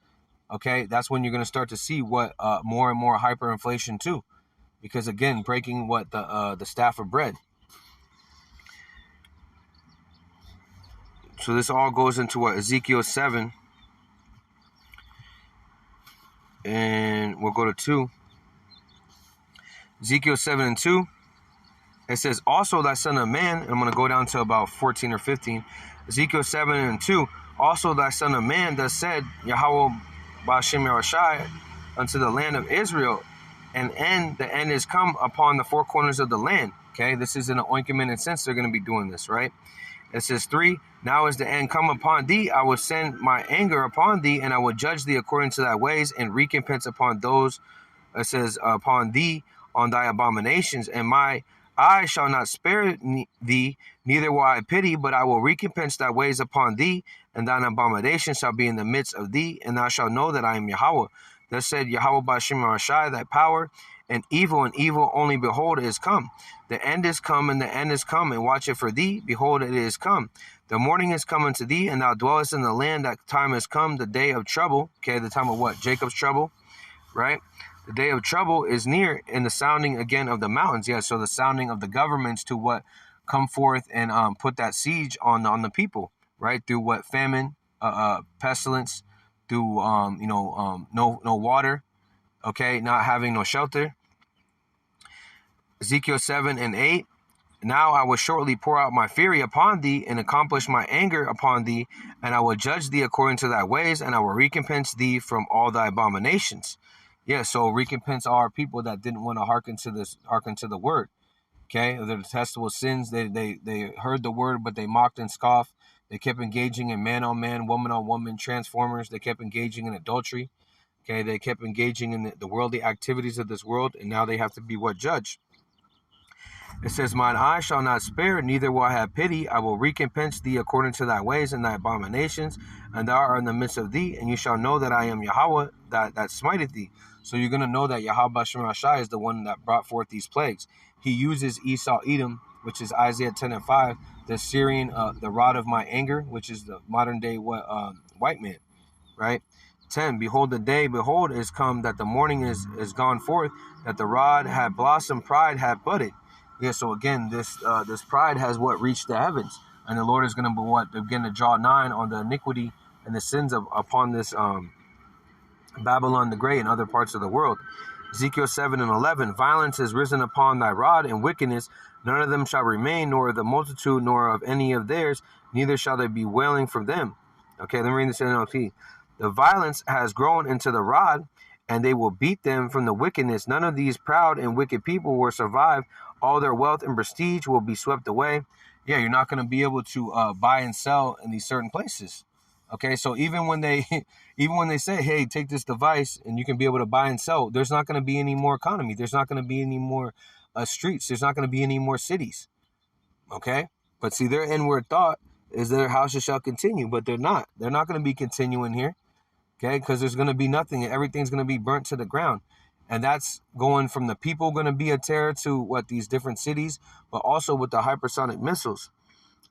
okay, that's when you're going to start to see what more and more hyperinflation too, because again, breaking what the staff of bread. So this all goes into what, Ezekiel 7, and we'll go to 2. Ezekiel 7 and 2. It says, also thy son of man, and I'm going to go down to about 14 or 15. Ezekiel 7 and 2. Also thy son of man, thus said Yahweh Ba'ashem Yahushai unto the land of Israel, the end is come upon the four corners of the land. Okay, this is in an ointment and sense they're going to be doing this, right? It says 3, now is the end come upon thee, I will send my anger upon thee, and I will judge thee according to thy ways, and recompense upon those, it says, upon thee on thy abominations, and my eye shall not spare thee, neither will I pity, but I will recompense thy ways upon thee, and thine abomination shall be in the midst of thee, and thou shalt know that I am Yahweh. Thus said Yahweh Ba'ashem Yahushai, thy power and evil only, behold, is come. The end is come, and the end is come, and watch it for thee. Behold, it is come. The morning is come unto thee, and thou dwellest in the land. That time is come, the day of trouble. Okay, the time of what? Jacob's trouble, right? The day of trouble is near, in the sounding again of the mountains. Yeah, so the sounding of the governments to what come forth and put that siege on the people, right? Through what? Famine, pestilence, through no water, okay, not having no shelter. Ezekiel 7 and 8. Now I will shortly pour out my fury upon thee, and accomplish my anger upon thee, and I will judge thee according to thy ways, and I will recompense thee from all thy abominations. Yeah, so recompense our people that didn't want to hearken to the word. Okay, the detestable sins, they heard the word, but they mocked and scoffed. They kept engaging in man on man, woman on woman, transformers. They kept engaging in adultery. Okay, they kept engaging in the worldly activities of this world, and now they have to be what? Judge. It says, mine eye shall not spare, neither will I have pity. I will recompense thee according to thy ways and thy abominations, and thou art in the midst of thee, and you shall know that I am Yahweh that smiteth thee. So you're going to know that Yahweh Ba'ashem Yahushai is the one that brought forth these plagues. He uses Esau Edom, which is Isaiah 10 and 5, the Syrian, the rod of my anger, which is the modern day white man, right? 10, behold the day, behold is come, that the morning is gone forth, that the rod had blossomed, pride had budded. Yeah, so again, this pride has what? Reached the heavens, and the Lord is going to begin to draw nigh on the iniquity and the sins upon this Babylon the Great and other parts of the world. Ezekiel 7 and 11, violence is risen upon thy rod, and wickedness, none of them shall remain, nor the multitude, nor of any of theirs, neither shall there be wailing from them. Okay, let me read this in NLT. The violence has grown into the rod, and they will beat them from the wickedness. None of these proud and wicked people will survive. All their wealth and prestige will be swept away. Yeah, you're not going to be able to buy and sell in these certain places. Okay, so even when they say, hey, take this device and you can be able to buy and sell, there's not going to be any more economy. There's not going to be any more streets. There's not going to be any more cities. Okay, but see, their inward thought is their houses shall continue, but they're not. They're not going to be continuing here. Okay, because there's going to be nothing. Everything's going to be burnt to the ground. And that's going from the people going to be a terror to what, these different cities, but also with the hypersonic missiles.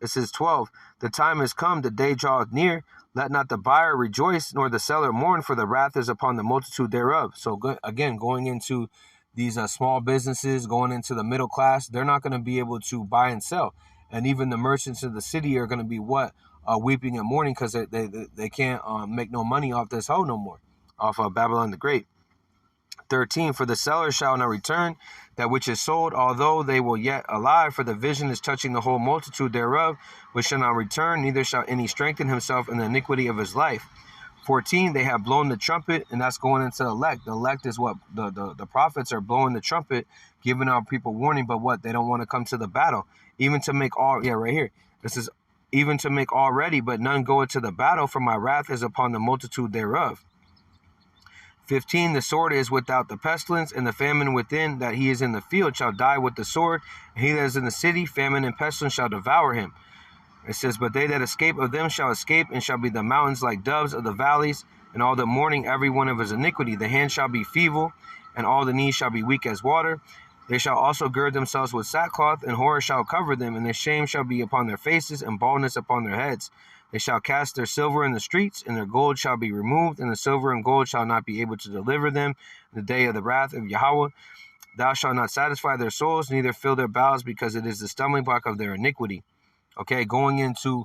It says 12, the time is come, the day draweth near. Let not the buyer rejoice, nor the seller mourn, for the wrath is upon the multitude thereof. So again, going into these small businesses, going into the middle class, they're not going to be able to buy and sell. And even the merchants of the city are going to be weeping and mourning, because they can't make no money off this hoe no more, off of Babylon the Great. 13, for the seller shall not return that which is sold, although they will yet alive, for the vision is touching the whole multitude thereof, which shall not return, neither shall any strengthen himself in the iniquity of his life. 14, they have blown the trumpet, and that's going into the elect. The elect is what the prophets are blowing the trumpet, giving our people warning, but what? They don't want to come to the battle. Even to make all, yeah, right here. This is even to make all ready, but none go into the battle, for my wrath is upon the multitude thereof. 15, the sword is without the pestilence, and the famine within, that he is in the field shall die with the sword, and he that is in the city, famine and pestilence shall devour him. It says, but they that escape of them shall escape, and shall be the mountains like doves of the valleys, and all the morning every one of his iniquity. The hand shall be feeble, and all the knees shall be weak as water. They shall also gird themselves with sackcloth, and horror shall cover them, and their shame shall be upon their faces, and baldness upon their heads. They shall cast their silver in the streets, and their gold shall be removed, and the silver and gold shall not be able to deliver them in the day of the wrath of Yahweh. Thou shalt not satisfy their souls, neither fill their bowels, because it is the stumbling block of their iniquity. Okay, going into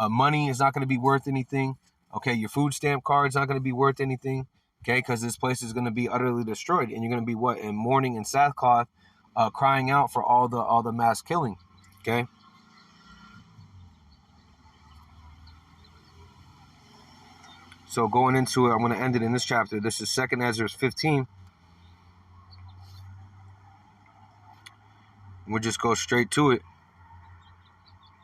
money is not going to be worth anything. Okay, your food stamp card is not going to be worth anything. Okay, because this place is going to be utterly destroyed, and you're going to be what, in mourning and sackcloth, crying out for all the mass killing. Okay. So going into it, I'm going to end it in this chapter. This is 2 Ezra 15. We'll just go straight to it.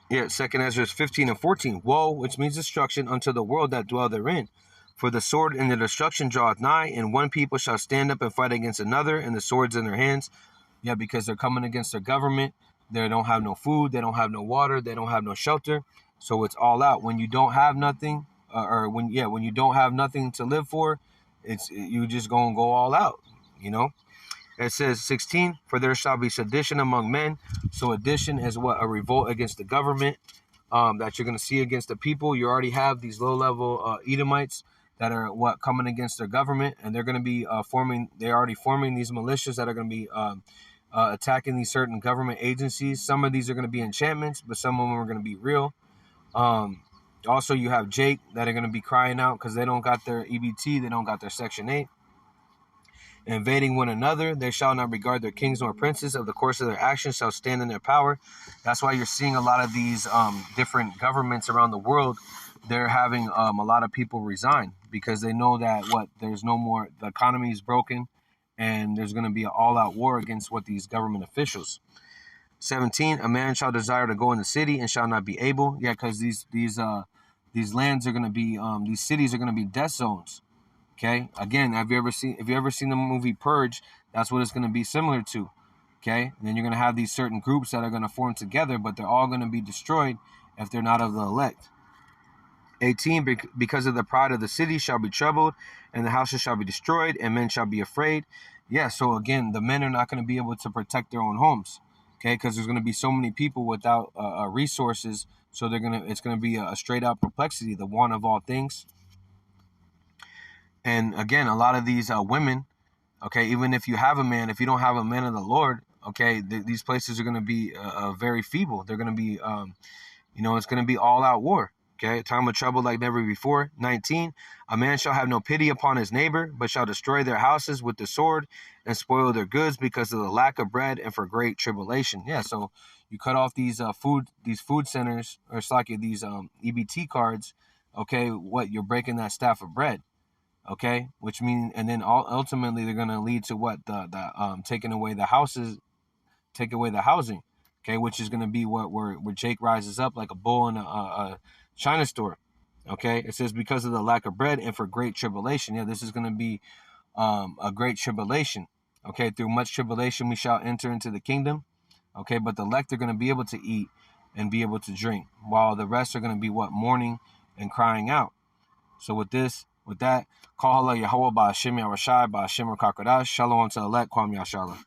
Yeah, 2 Ezra 15 and 14. Woe, which means destruction, unto the world that dwell therein. For the sword and the destruction draweth nigh, and one people shall stand up and fight against another, and the swords in their hands. Yeah, because they're coming against their government. They don't have no food. They don't have no water. They don't have no shelter. So it's all out. When you don't have nothing, when you don't have nothing to live for, you just gonna go all out, you know. It says 16, for there shall be sedition among men. So addition is what? A revolt against the government that you're going to see against the people. You already have these low-level Edomites that are what coming against their government, and they're going to be they're already forming these militias that are going to be attacking these certain government agencies. Some of these are going to be enchantments, but some of them are going to be real. Also, you have Jake that are going to be crying out because they don't got their EBT, they don't got their Section 8. Invading one another, they shall not regard their kings nor princes. Of the course of their actions shall stand in their power. That's why you're seeing a lot of these different governments around the world. They're having a lot of people resign because they know that there's no more, the economy is broken, and there's going to be an all-out war against these government officials. 17, a man shall desire to go in the city and shall not be able. Yeah, because these lands are going to be, these cities are going to be death zones. Okay. Again, have you ever seen the movie Purge? That's what it's going to be similar to. Okay. And then you're going to have these certain groups that are going to form together, but they're all going to be destroyed if they're not of the elect. 18, because of the pride of the city shall be troubled, and the houses shall be destroyed, and men shall be afraid. Yeah. So again, the men are not going to be able to protect their own homes. Okay. Because there's going to be so many people without resources. So it's going to be a straight out perplexity, the want of all things. And again, a lot of these women, okay, even if you have a man, if you don't have a man of the Lord, okay, these places are going to be very feeble. They're going to be, it's going to be all out war. Okay, time of trouble like never before. 19, a man shall have no pity upon his neighbor, but shall destroy their houses with the sword and spoil their goods because of the lack of bread and for great tribulation. Yeah, so you cut off these food centers, or it's like these EBT cards. Okay, you're breaking that staff of bread. Okay, which means, and then ultimately they're going to lead to taking away the houses, take away the housing. Okay, which is going to be where Jake rises up like a bull in a China store. Okay, it says because of the lack of bread and for great tribulation. Yeah, this is going to be a great tribulation. Okay, through much tribulation we shall enter into the kingdom. Okay, but the elect are going to be able to eat and be able to drink, while the rest are going to be mourning and crying out. So with that, call Allah Yahweh Ba'Hashem Yahushai Ba'Hashem Rakakodash. Shalom to the elect. Kwam Yashala.